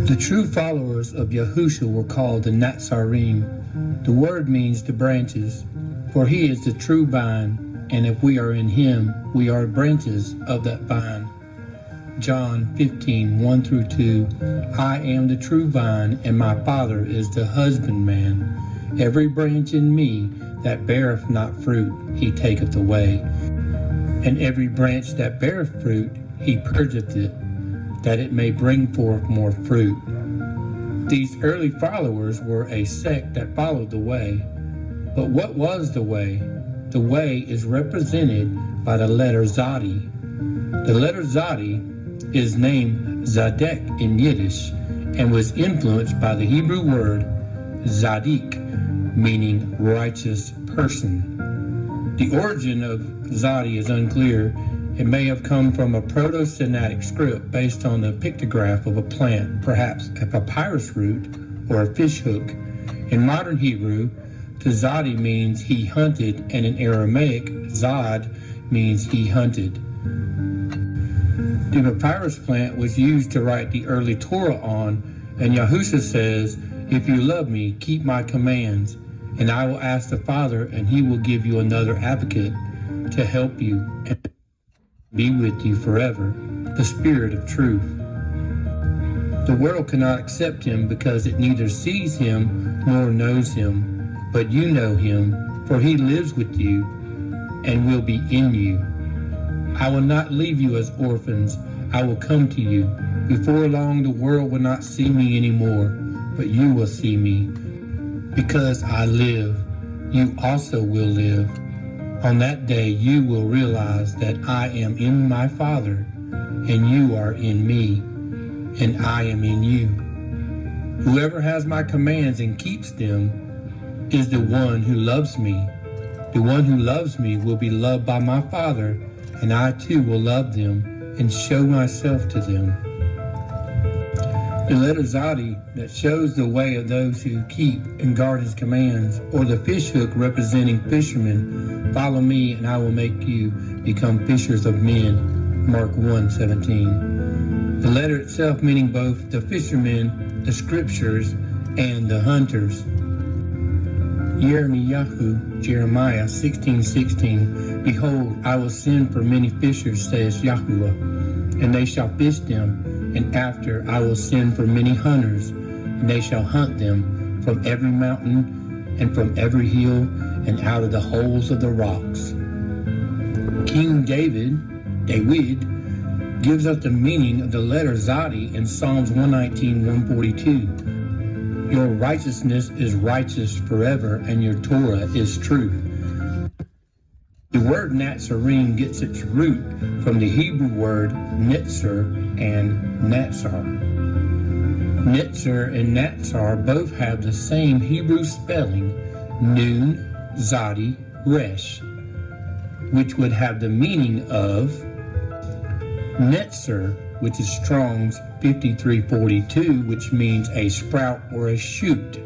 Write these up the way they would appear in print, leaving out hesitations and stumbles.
The true followers of Yahushua were called the Nazarene. The word means the branches, for he is the true vine, and if we are in him, we are branches of that vine. John 15:1 through 2, I am the true vine, and my Father is the husbandman. Every branch in me that beareth not fruit, he taketh away. And every branch that beareth fruit, he purgeth it, that it may bring forth more fruit. These early followers were a sect that followed the way. But what was the way? The way is represented by the letter Zadi. The letter Zadi is named Zadek in Yiddish and was influenced by the Hebrew word Zadik, meaning righteous person. The origin of Zadi is unclear. It may have come from a Proto-Semitic script based on the pictograph of a plant, perhaps a papyrus root or a fish hook. In modern Hebrew, Zadi means he hunted, and in Aramaic, Zad means he hunted. The papyrus plant was used to write the early Torah on, and Yahushua says, if you love me, keep my commands, and I will ask the Father, and he will give you another advocate to help you and be with you forever, the Spirit of truth. The world cannot accept him because it neither sees him nor knows him. But you know him, for he lives with you and will be in you. I will not leave you as orphans. I will come to you. Before long the world will not see me anymore, but you will see me. Because I live, you also will live. On that day you will realize that I am in my Father, and you are in me, and I am in you. Whoever has my commands and keeps them is the one who loves me. The one who loves me will be loved by my Father, and I too will love them and show myself to them. The letter Zadi that shows the way of those who keep and guard his commands, or the fish hook representing fishermen, follow me and I will make you become fishers of men, Mark 1:17. The letter itself meaning both the fishermen, the scriptures, and the hunters. Jeremiah 16:16. Behold, I will send for many fishers, says Yahuwah, and they shall fish them, and after I will send for many hunters, and they shall hunt them from every mountain and from every hill and out of the holes of the rocks. King David gives us the meaning of the letter Zadi in Psalms 119:142. Your righteousness is righteous forever, and your Torah is truth. The word Nazarene gets its root from the Hebrew word Netzer and Natsar. Netzer and Natsar both have the same Hebrew spelling, Nun, Zadi, Resh, which would have the meaning of Netzer, which is Strong's 5342, which means a sprout or a shoot.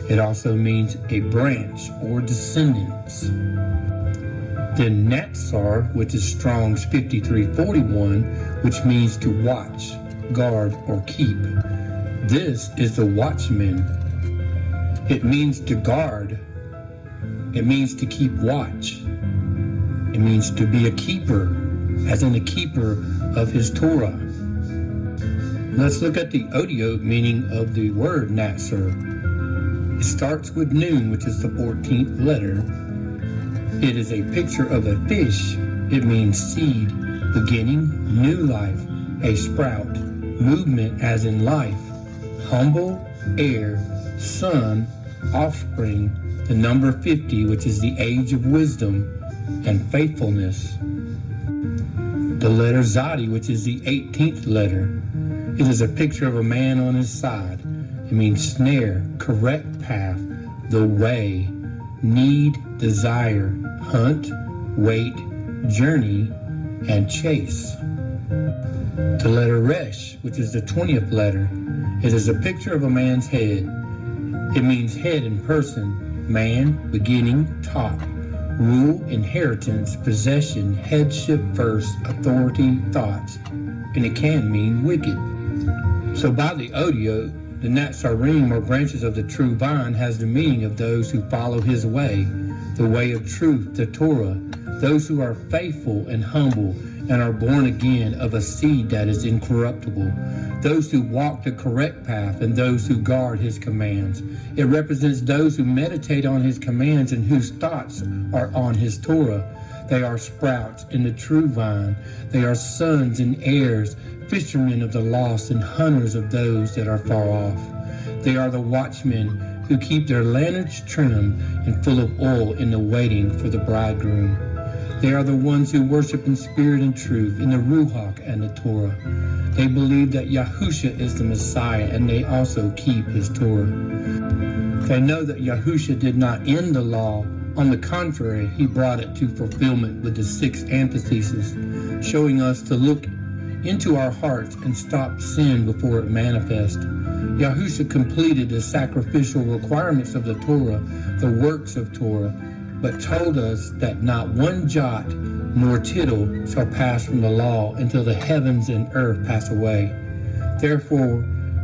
It also means a branch or descendants. Then Natsar, which is Strong's 5341, which means to watch, guard, or keep. This is the watchman. It means to guard. It means to keep watch. It means to be a keeper, as in a keeper of his Torah. Let's look at the Odiot meaning of the word Natsar. It starts with Nun, which is the 14th letter. It is a picture of a fish. It means seed, beginning, new life, a sprout, movement as in life, humble, heir, son, offspring, the number 50, which is the age of wisdom, and faithfulness. The letter Zadi, which is the 18th letter. It is a picture of a man on his side. It means snare, correct path, the way, need, desire, hunt, wait, journey, and chase. The letter Resh, which is the 20th letter, it is a picture of a man's head. It means head in person, man, beginning, top, rule, inheritance, possession, headship first, authority, thoughts, and it can mean wicked. So by the Odio, the Netzarim, or branches of the true vine, has the meaning of those who follow his way, the way of truth, the Torah, those who are faithful and humble and are born again of a seed that is incorruptible, those who walk the correct path and those who guard his commands. It represents those who meditate on his commands and whose thoughts are on his Torah. They are sprouts in the true vine. They are sons and heirs, fishermen of the lost and hunters of those that are far off. They are the watchmen who keep their lanterns trim and full of oil in the waiting for the bridegroom. They are the ones who worship in spirit and truth, in the Ruach and the Torah. They believe that Yahusha is the Messiah, and they also keep his Torah. They know that Yahusha did not end the law. On the contrary, he brought it to fulfillment with the 6 antitheses, showing us to look into our hearts and stop sin before it manifests. Yahusha completed the sacrificial requirements of the Torah, the works of Torah, but told us that not one jot nor tittle shall pass from the law until the heavens and earth pass away. Therefore,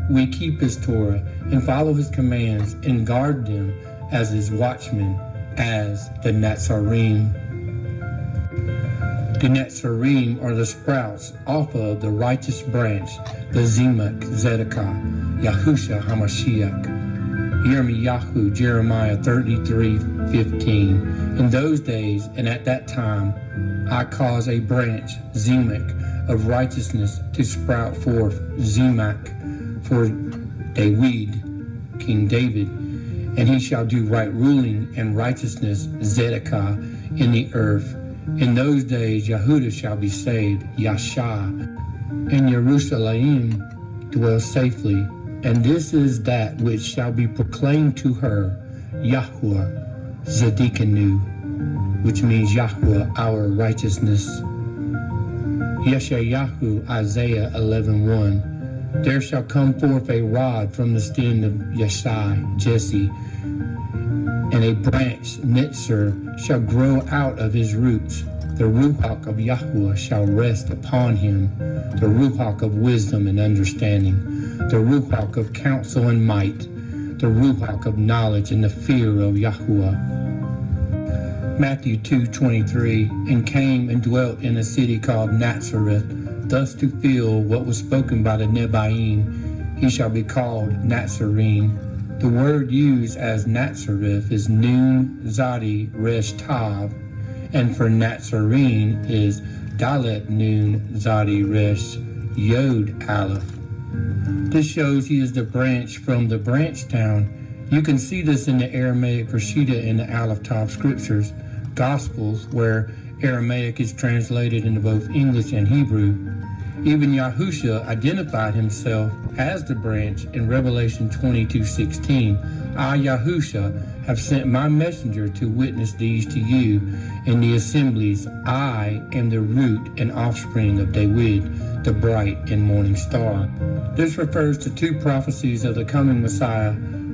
we keep his Torah and follow his commands and guard them as his watchmen, as the Netzarim. The Netzarim are the sprouts off of the righteous branch, the Zimak, Zedekiah, Yahusha HaMashiach. Yirmiyahu, Jeremiah 33:15. In those days and at that time, I cause a branch, Zimak, of righteousness to sprout forth, Zimak, for David, King David, and he shall do right ruling and righteousness, Zedekiah, in the earth. In those days, Yehuda shall be saved, Yasha, and Jerusalem dwell safely. And this is that which shall be proclaimed to her, Yahuwah Zedekanu, which means Yahuwah, our righteousness. Yeshayahu, Isaiah 11:1. There shall come forth a rod from the stem of Yeshai, Jesse, and a branch, Netzer, shall grow out of his roots. The Ruach of Yahuwah shall rest upon him, the Ruach of wisdom and understanding, the Ruach of counsel and might, the Ruach of knowledge and the fear of Yahuwah. Matthew 2:23, and came and dwelt in a city called Nazareth, thus to fill what was spoken by the Nebaim, he shall be called Nazarene. The word used as Nazareth is Nun Zadi Resh Tav, and for Nazarene is Dalet Nun Zadi Resh Yod Aleph. This shows he is the branch from the branch town. You can see this in the Aramaic Rashida in the Aleph Tav scriptures, Gospels, where Aramaic is translated into both English and Hebrew. Even Yahusha identified himself as the branch in Revelation 22:16. I, Yahusha, have sent my messenger to witness these to you in the assemblies. I am the root and offspring of David, the bright and morning star. This refers to 2 prophecies of the coming Messiah.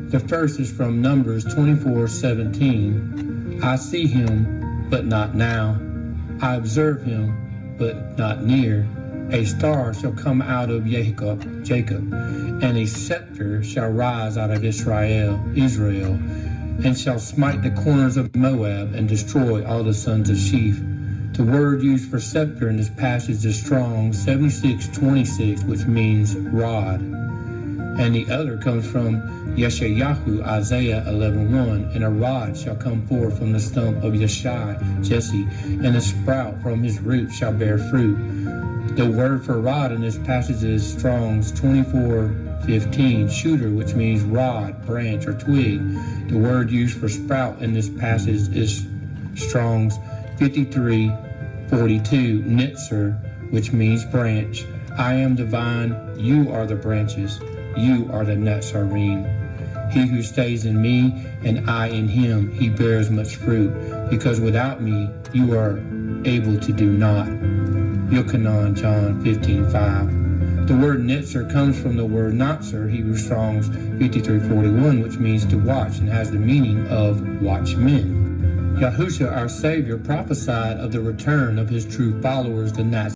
The first is from Numbers 24:17. I see him, but not now. I observe him, but not near. A star shall come out of Jacob, and a scepter shall rise out of Israel, and shall smite the corners of Moab and destroy all the sons of Sheph. The word used for scepter in this passage is Strong's 76:26, which means rod. And the other comes from Yeshayahu, Isaiah 11:1, and a rod shall come forth from the stump of Yeshai, Jesse, and a sprout from his root shall bear fruit. The word for rod in this passage is Strong's 24:15, shooter, which means rod, branch, or twig. The word used for sprout in this passage is Strong's 53:42, Netzer, which means branch. I am the vine, you are the branches, you are the Netzarim. He who stays in me and I in him, he bears much fruit, because without me you are able to do naught. Yochanan, John 15:5. The word Netzer comes from the word Natzer, Hebrew Strong's 53:41, which means to watch and has the meaning of watchmen. Yahusha, our Savior, prophesied of the return of his true followers, the Nazarene.